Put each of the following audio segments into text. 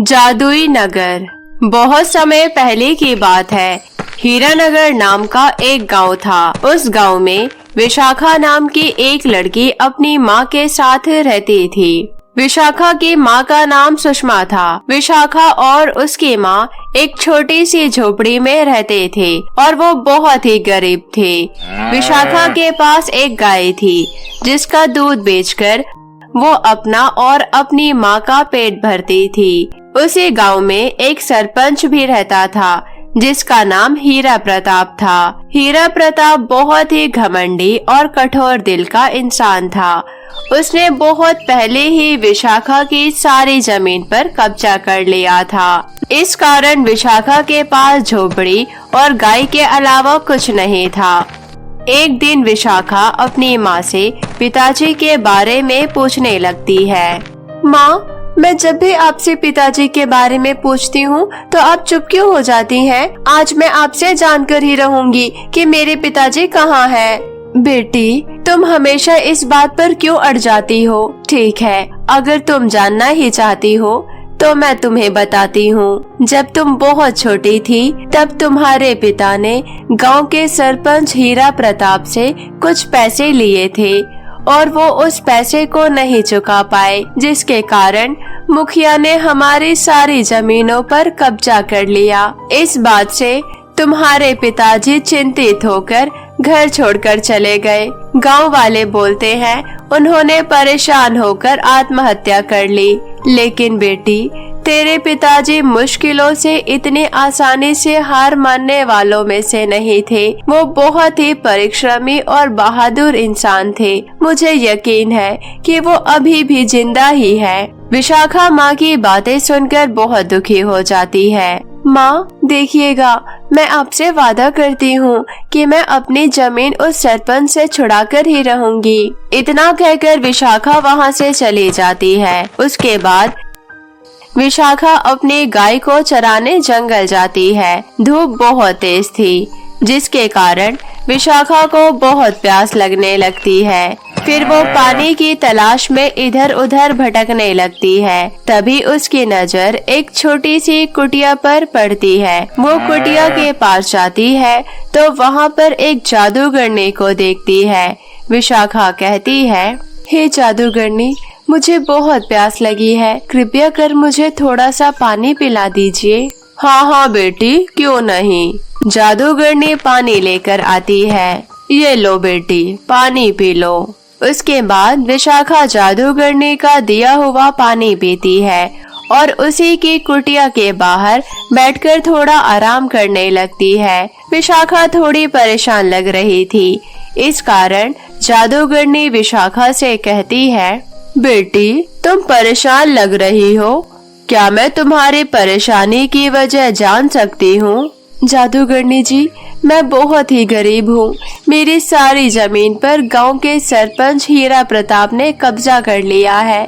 जादुई नगर। बहुत समय पहले की बात है। हीरानगर नाम का एक गांव था। उस गांव में विशाखा नाम की एक लड़की अपनी माँ के साथ रहती थी। विशाखा की माँ का नाम सुषमा था। विशाखा और उसकी माँ एक छोटी सी झोपड़ी में रहते थे और वो बहुत ही गरीब थे। विशाखा के पास एक गाय थी जिसका दूध बेचकर वो अपना और अपनी माँ का पेट भरती थी। उसी गांव में एक सरपंच भी रहता था जिसका नाम हीरा प्रताप था। हीरा प्रताप बहुत ही घमंडी और कठोर दिल का इंसान था। उसने बहुत पहले ही विशाखा की सारी जमीन पर कब्जा कर लिया था। इस कारण विशाखा के पास झोपड़ी और गाय के अलावा कुछ नहीं था। एक दिन विशाखा अपनी माँ से पिताजी के बारे में पूछने लगती है। माँ, मैं जब भी आपसे पिताजी के बारे में पूछती हूँ तो आप चुप क्यों हो जाती हैं? आज मैं आपसे जानकर ही रहूंगी कि मेरे पिताजी कहाँ हैं। बेटी, तुम हमेशा इस बात पर क्यों अड़ जाती हो? ठीक है, अगर तुम जानना ही चाहती हो तो मैं तुम्हें बताती हूँ। जब तुम बहुत छोटी थी तब तुम्हारे पिता ने गांव के सरपंच हीरा प्रताप से कुछ पैसे लिए थे और वो उस पैसे को नहीं चुका पाए, जिसके कारण मुखिया ने हमारी सारी जमीनों पर कब्जा कर लिया। इस बात से तुम्हारे पिताजी चिंतित होकर घर छोड़कर चले गए। गांव वाले बोलते हैं उन्होंने परेशान होकर आत्महत्या कर ली। लेकिन बेटी, तेरे पिताजी मुश्किलों से इतनी आसानी से हार मानने वालों में से नहीं थे। वो बहुत ही परिश्रमी और बहादुर इंसान थे। मुझे यकीन है कि वो अभी भी जिंदा ही है। विशाखा माँ की बातें सुनकर बहुत दुखी हो जाती है। माँ, देखिएगा, मैं आपसे वादा करती हूँ कि मैं अपनी जमीन उस सरपंच से छुड़ा कर ही रहूंगी। इतना कहकर विशाखा वहाँ से चली जाती है। उसके बाद विशाखा अपनी गाय को चराने जंगल जाती है। धूप बहुत तेज थी जिसके कारण विशाखा को बहुत प्यास लगने लगती है। फिर वो पानी की तलाश में इधर उधर भटकने लगती है। तभी उसकी नजर एक छोटी सी कुटिया पर पड़ती है। वो कुटिया के पास जाती है तो वहाँ पर एक जादूगरनी को देखती है। विशाखा कहती है, हे जादूगरनी, मुझे बहुत प्यास लगी है, कृपया कर मुझे थोड़ा सा पानी पिला दीजिए। हाँ हाँ बेटी, क्यों नहीं। जादूगरनी पानी लेकर आती है। ये लो बेटी, पानी पी लो। उसके बाद विशाखा जादूगरनी का दिया हुआ पानी पीती है और उसी की कुटिया के बाहर बैठकर थोड़ा आराम करने लगती है। विशाखा थोड़ी परेशान लग रही थी। इस कारण जादूगरनी विशाखा से कहती है, बेटी, तुम परेशान लग रही हो, क्या मैं तुम्हारी परेशानी की वजह जान सकती हूँ? जादूगरनी जी, मैं बहुत ही गरीब हूँ। मेरी सारी जमीन पर गांव के सरपंच हीरा प्रताप ने कब्जा कर लिया है।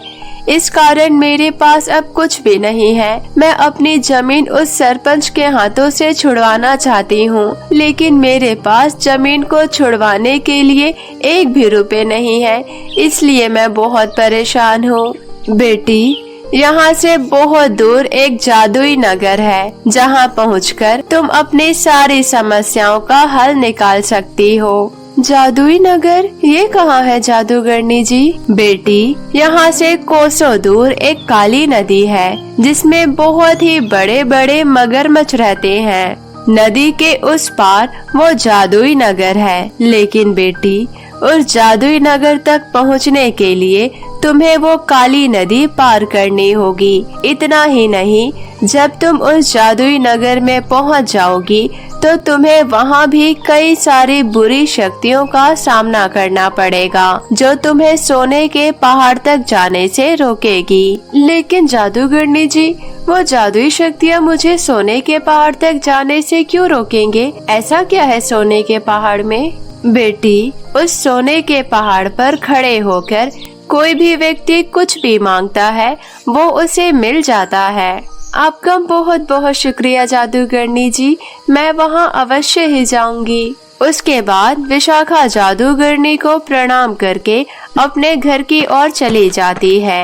इस कारण मेरे पास अब कुछ भी नहीं है। मैं अपनी जमीन उस सरपंच के हाथों से छुड़वाना चाहती हूँ, लेकिन मेरे पास जमीन को छुड़वाने के लिए एक भी रुपए नहीं है, इसलिए मैं बहुत परेशान हूँ। बेटी, यहाँ से बहुत दूर एक जादुई नगर है जहाँ पहुँचकर तुम अपनी सारी समस्याओं का हल निकाल सकती हो। जादुई नगर, ये कहाँ है जादूगरनी जी? बेटी, यहाँ से कोसों दूर एक काली नदी है जिसमें बहुत ही बड़े बड़े मगरमच्छ रहते हैं। नदी के उस पार वो जादुई नगर है। लेकिन बेटी, उस जादुई नगर तक पहुँचने के लिए तुम्हें वो काली नदी पार करनी होगी। इतना ही नहीं, जब तुम उस जादुई नगर में पहुंच जाओगी तो तुम्हें वहां भी कई सारी बुरी शक्तियों का सामना करना पड़ेगा जो तुम्हें सोने के पहाड़ तक जाने से रोकेगी। लेकिन जादूगरनी जी, वो जादुई शक्तियाँ मुझे सोने के पहाड़ तक जाने से क्यों रोकेंगे? ऐसा क्या है सोने के पहाड़ में? बेटी, उस सोने के पहाड़ पर खड़े होकर कोई भी व्यक्ति कुछ भी मांगता है वो उसे मिल जाता है। आपका बहुत बहुत शुक्रिया जादूगरनी जी, मैं वहाँ अवश्य ही जाऊंगी। उसके बाद विशाखा जादूगरनी को प्रणाम करके अपने घर की ओर चली जाती है।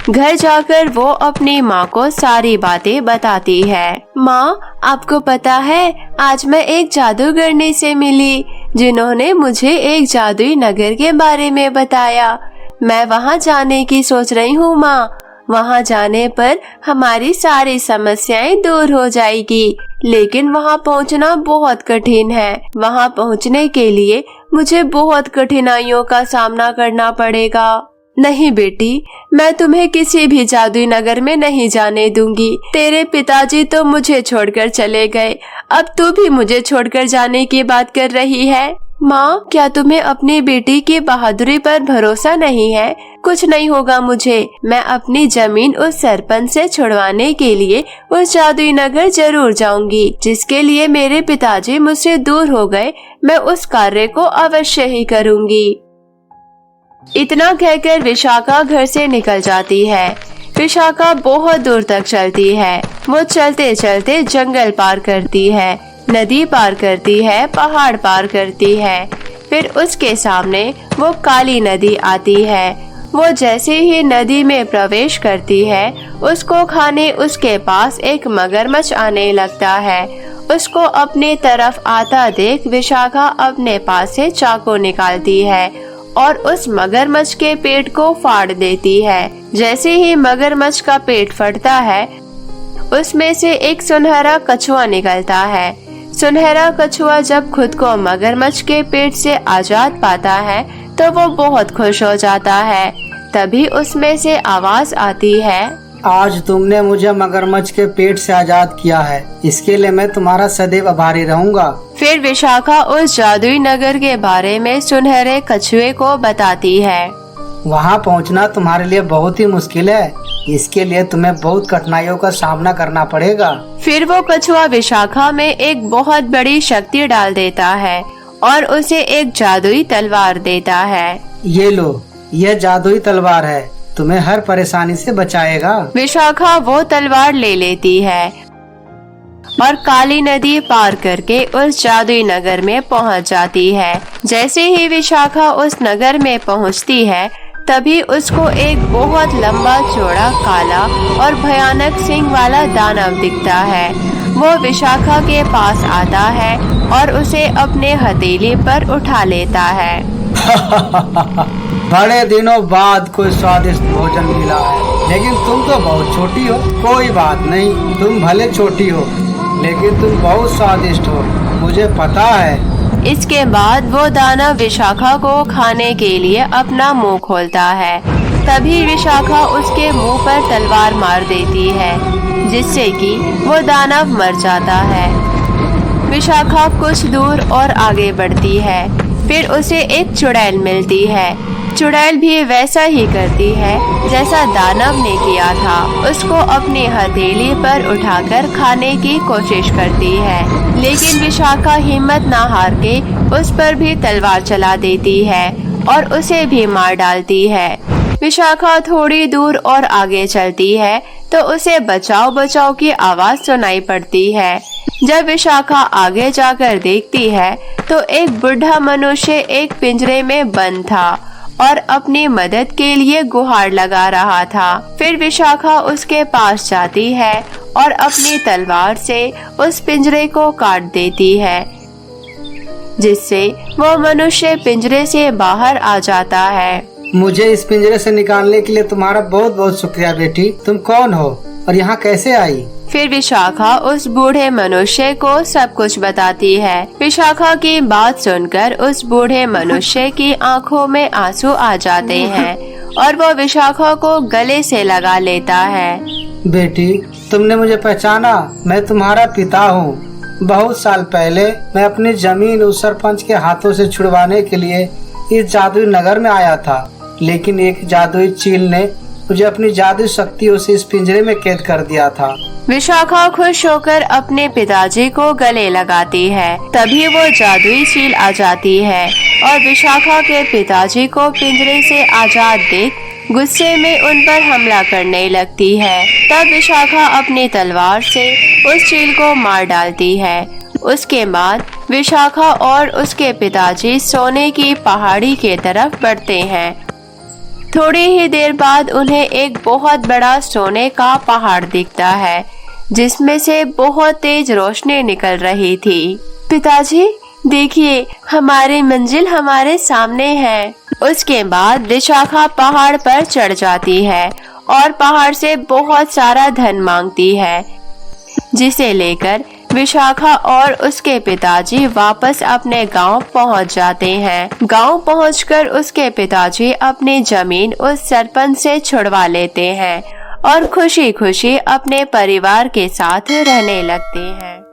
घर जाकर वो अपनी माँ को सारी बातें बताती है। माँ, आपको पता है आज मैं एक जादूगरनी से मिली जिन्होंने मुझे एक जादुई नगर के बारे में बताया। मैं वहाँ जाने की सोच रही हूँ माँ। वहाँ जाने पर हमारी सारी समस्याएं दूर हो जाएगी, लेकिन वहाँ पहुँचना बहुत कठिन है। वहाँ पहुँचने के लिए मुझे बहुत कठिनाइयों का सामना करना पड़ेगा। नहीं बेटी, मैं तुम्हें किसी भी जादुई नगर में नहीं जाने दूंगी। तेरे पिताजी तो मुझे छोड़कर चले गए, अब तू भी मुझे छोड़कर जाने की बात कर रही है। माँ, क्या तुम्हें अपनी बेटी की बहादुरी पर भरोसा नहीं है? कुछ नहीं होगा मुझे। मैं अपनी जमीन उस सरपंच से छुड़वाने के लिए उस जादुई नगर जरूर जाऊंगी, जिसके लिए मेरे पिताजी मुझसे दूर हो गए। मैं उस कार्य को अवश्य ही करूंगी। इतना कहकर विशाखा घर से निकल जाती है। विशाखा बहुत दूर तक चलती है। वो चलते चलते जंगल पार करती है, नदी पार करती है, पहाड़ पार करती है। फिर उसके सामने वो काली नदी आती है। वो जैसे ही नदी में प्रवेश करती है, उसको खाने उसके पास एक मगरमच्छ आने लगता है। उसको अपने तरफ आता देख विशाखा अपने पास से चाकू निकालती है और उस मगरमच्छ के पेट को फाड़ देती है। जैसे ही मगरमच्छ का पेट फटता है, उसमें से एक सुनहरा कछुआ निकलता है। सुनहरा कछुआ जब खुद को मगरमच्छ के पेट से आजाद पाता है तो वो बहुत खुश हो जाता है। तभी उसमें से आवाज आती है, आज तुमने मुझे मगरमच्छ के पेट से आजाद किया है, इसके लिए मैं तुम्हारा सदैव आभारी रहूंगा। फिर विशाखा उस जादुई नगर के बारे में सुनहरे कछुए को बताती है। वहाँ पहुँचना तुम्हारे लिए बहुत ही मुश्किल है, इसके लिए तुम्हें बहुत कठिनाइयों का सामना करना पड़ेगा। फिर वो कछुआ विशाखा में एक बहुत बड़ी शक्ति डाल देता है और उसे एक जादुई तलवार देता है। ये लो, यह जादुई तलवार है, तुम्हें हर परेशानी से बचाएगा। विशाखा वो तलवार ले लेती है और काली नदी पार करके उस जादुई नगर में पहुंच जाती है। जैसे ही विशाखा उस नगर में पहुंचती है, तभी उसको एक बहुत लंबा चौड़ा काला और भयानक सींग वाला दानव दिखता है। वो विशाखा के पास आता है और उसे अपने हथेली पर उठा लेता है। बड़े दिनों बाद कोई स्वादिष्ट भोजन मिला है, लेकिन तुम तो बहुत छोटी हो। कोई बात नहीं, तुम भले छोटी हो लेकिन तुम बहुत स्वादिष्ट हो, मुझे पता है। इसके बाद वो दानव विशाखा को खाने के लिए अपना मुंह खोलता है। तभी विशाखा उसके मुंह पर तलवार मार देती है, जिससे कि वो दानव मर जाता है। विशाखा कुछ दूर और आगे बढ़ती है। फिर उसे एक चुड़ैल मिलती है। चुड़ैल भी वैसा ही करती है जैसा दानव ने किया था। उसको अपनी हथेली पर उठाकर खाने की कोशिश करती है, लेकिन विशाखा हिम्मत ना हार के उस पर भी तलवार चला देती है और उसे भी मार डालती है। विशाखा थोड़ी दूर और आगे चलती है तो उसे बचाओ बचाओ की आवाज सुनाई पड़ती है। जब विशाखा आगे जाकर देखती है तो एक बूढ़ा मनुष्य एक पिंजरे में बंद था और अपनी मदद के लिए गुहार लगा रहा था। फिर विशाखा उसके पास जाती है और अपनी तलवार से उस पिंजरे को काट देती है, जिससे वो मनुष्य पिंजरे से बाहर आ जाता है। मुझे इस पिंजरे से निकालने के लिए तुम्हारा बहुत बहुत शुक्रिया बेटी। तुम कौन हो और यहाँ कैसे आई? फिर विशाखा उस बूढ़े मनुष्य को सब कुछ बताती है। विशाखा की बात सुनकर उस बूढ़े मनुष्य की आंखों में आंसू आ जाते हैं और वो विशाखा को गले से लगा लेता है। बेटी, तुमने मुझे पहचाना? मैं तुम्हारा पिता हूँ। बहुत साल पहले मैं अपनी जमीन उस सरपंच के हाथों से छुड़वाने के लिए इस जादुई नगर में आया था, लेकिन एक जादुई चील ने मुझे अपनी जादुई शक्तियों से इस पिंजरे में कैद कर दिया था। विशाखा खुश होकर अपने पिताजी को गले लगाती है। तभी वो जादुई चील आ जाती है और विशाखा के पिताजी को पिंजरे से आजाद देख गुस्से में उन पर हमला करने लगती है। तब विशाखा अपनी तलवार से उस चील को मार डालती है। उसके बाद विशाखा और उसके पिताजी सोने की पहाड़ी के तरफ बढ़ते हैं। थोड़ी ही देर बाद उन्हें एक बहुत बड़ा सोने का पहाड़ दिखता है जिसमें से बहुत तेज रोशनी निकल रही थी। पिताजी देखिए, हमारी मंजिल हमारे सामने है। उसके बाद विशाखा पहाड़ पर चढ़ जाती है और पहाड़ से बहुत सारा धन मांगती है, जिसे लेकर विशाखा और उसके पिताजी वापस अपने गांव पहुंच जाते हैं। गांव पहुंचकर उसके पिताजी अपनी जमीन उस सरपंच से छुड़वा लेते हैं और खुशी खुशी अपने परिवार के साथ रहने लगते हैं।